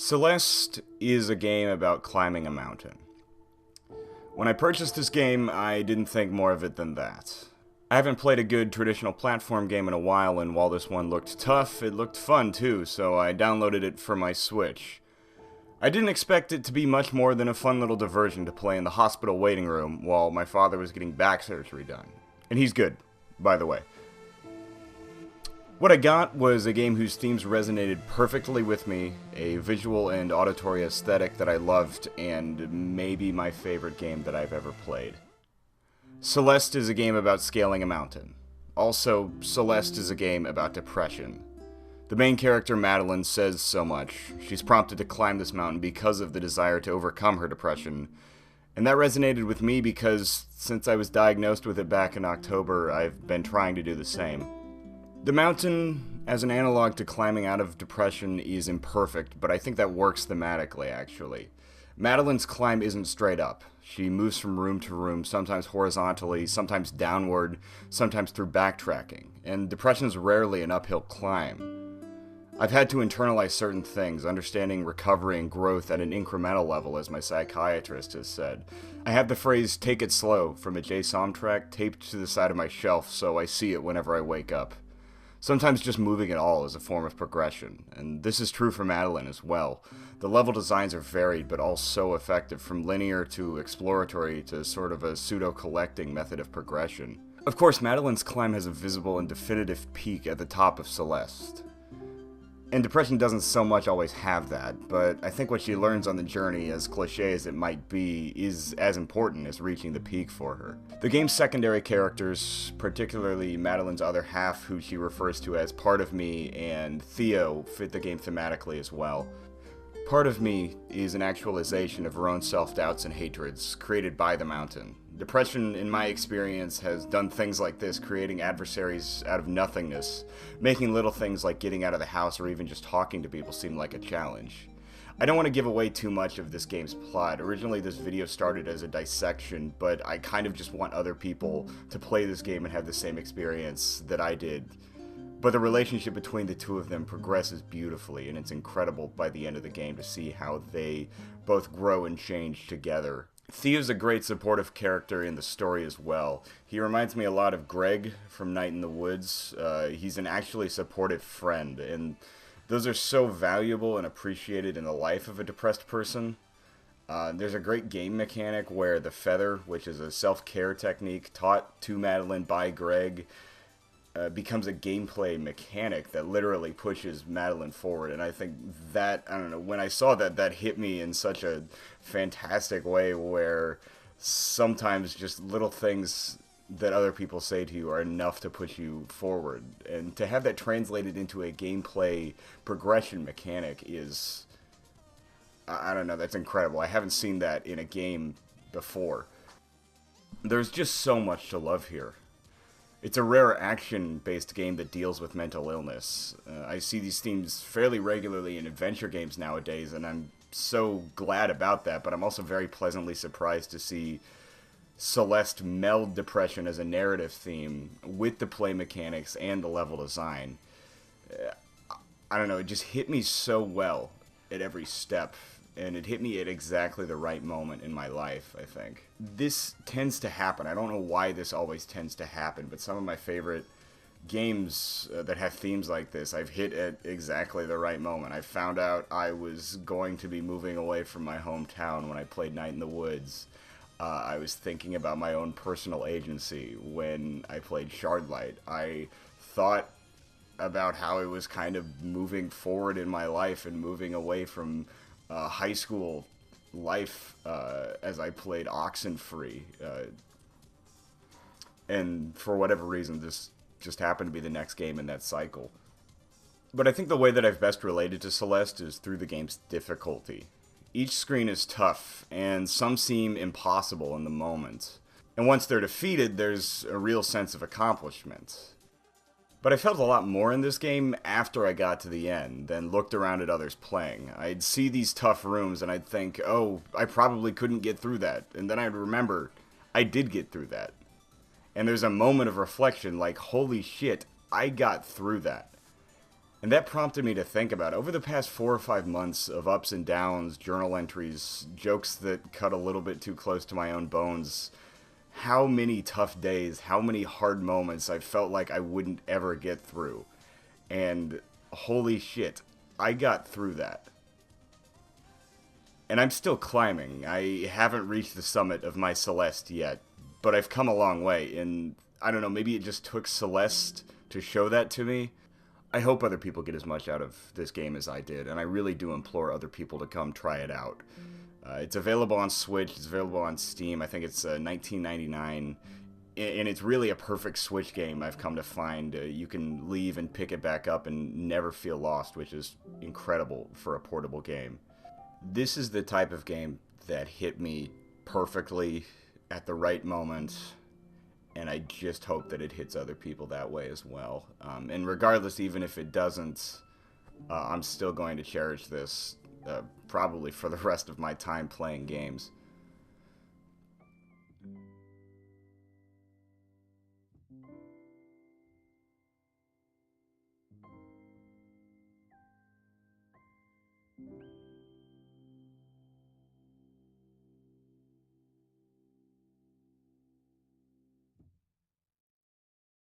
Celeste is a game about climbing a mountain. When I purchased this game, I didn't think more of it than that. I haven't played a good traditional platform game in a while, and while this one looked tough, it looked fun too, so I downloaded it for my Switch. I didn't expect it to be much more than a fun little diversion to play in the hospital waiting room while my father was getting back surgery done. And he's good, by the way. What I got was a game whose themes resonated perfectly with me, a visual and auditory aesthetic that I loved, and maybe my favorite game that I've ever played. Celeste is a game about scaling a mountain. Also, Celeste is a game about depression. The main character, Madeline, says so much. She's prompted to climb this mountain because of the desire to overcome her depression. And that resonated with me because, since I was diagnosed with it back in October, I've been trying to do the same. The mountain, as an analog to climbing out of depression, is imperfect, but I think that works thematically, actually. Madeline's climb isn't straight up. She moves from room to room, sometimes horizontally, sometimes downward, sometimes through backtracking, and depression is rarely an uphill climb. I've had to internalize certain things, understanding recovery and growth at an incremental level, as my psychiatrist has said. I have the phrase, "take it slow," from a Jay Som track taped to the side of my shelf so I see it whenever I wake up. Sometimes just moving at all is a form of progression, and this is true for Madeline as well. The level designs are varied, but all so effective, from linear to exploratory to sort of a pseudo-collecting method of progression. Of course, Madeline's climb has a visible and definitive peak at the top of Celeste. And depression doesn't so much always have that, but I think what she learns on the journey, as cliché as it might be, is as important as reaching the peak for her. The game's secondary characters, particularly Madeline's other half, who she refers to as Part of Me, and Theo, fit the game thematically as well. Part of Me is an actualization of her own self-doubts and hatreds, created by the mountain. Depression, in my experience, has done things like this, creating adversaries out of nothingness, making little things like getting out of the house or even just talking to people seem like a challenge. I don't want to give away too much of this game's plot. Originally, this video started as a dissection, but I kind of just want other people to play this game and have the same experience that I did. But the relationship between the two of them progresses beautifully, and it's incredible by the end of the game to see how they both grow and change together. Theo's a great supportive character in the story as well. He reminds me a lot of Greg from Night in the Woods. He's an actually supportive friend, and those are so valuable and appreciated in the life of a depressed person. There's a great game mechanic where the feather, which is a self-care technique taught to Madeline by Greg, becomes a gameplay mechanic that literally pushes Madeline forward, and I think that, I don't know, when I saw that, that hit me in such a fantastic way, where sometimes just little things that other people say to you are enough to push you forward, and to have that translated into a gameplay progression mechanic is, I don't know, that's incredible. I haven't seen that in a game before. There's just so much to love here. It's a rare action-based game that deals with mental illness. I see these themes fairly regularly in adventure games nowadays, and I'm so glad about that, but I'm also very pleasantly surprised to see Celeste meld depression as a narrative theme with the play mechanics and the level design. I don't know, it just hit me so well at every step, and it hit me at exactly the right moment in my life, I think. This tends to happen. I don't know why this always tends to happen, but some of my favorite games that have themes like this, I've hit at exactly the right moment. I found out I was going to be moving away from my hometown when I played Night in the Woods. I was thinking about my own personal agency when I played Shardlight. I thought about how it was kind of moving forward in my life and moving away from high school life as I played Oxenfree. And for whatever reason, this just happened to be the next game in that cycle. But I think the way that I've best related to Celeste is through the game's difficulty. Each screen is tough, and some seem impossible in the moment. And once they're defeated, there's a real sense of accomplishment. But I felt a lot more in this game after I got to the end, then looked around at others playing. I'd see these tough rooms and I'd think, oh, I probably couldn't get through that. And then I'd remember, I did get through that. And there's a moment of reflection like, holy shit, I got through that. And that prompted me to think about, over the past 4 or 5 months of ups and downs, journal entries, jokes that cut a little bit too close to my own bones, how many tough days, how many hard moments I felt like I wouldn't ever get through. And holy shit, I got through that. And I'm still climbing. I haven't reached the summit of my Celeste yet, but I've come a long way, and I don't know, maybe it just took Celeste to show that to me. I hope other people get as much out of this game as I did, and I really do implore other people to come try it out. It's available on Switch, it's available on Steam, I think it's $19.99, and it's really a perfect Switch game, I've come to find. You can leave and pick it back up and never feel lost, which is incredible for a portable game. This is the type of game that hit me perfectly at the right moment, and I just hope that it hits other people that way as well. And regardless, even if it doesn't, I'm still going to cherish this probably for the rest of my time playing games.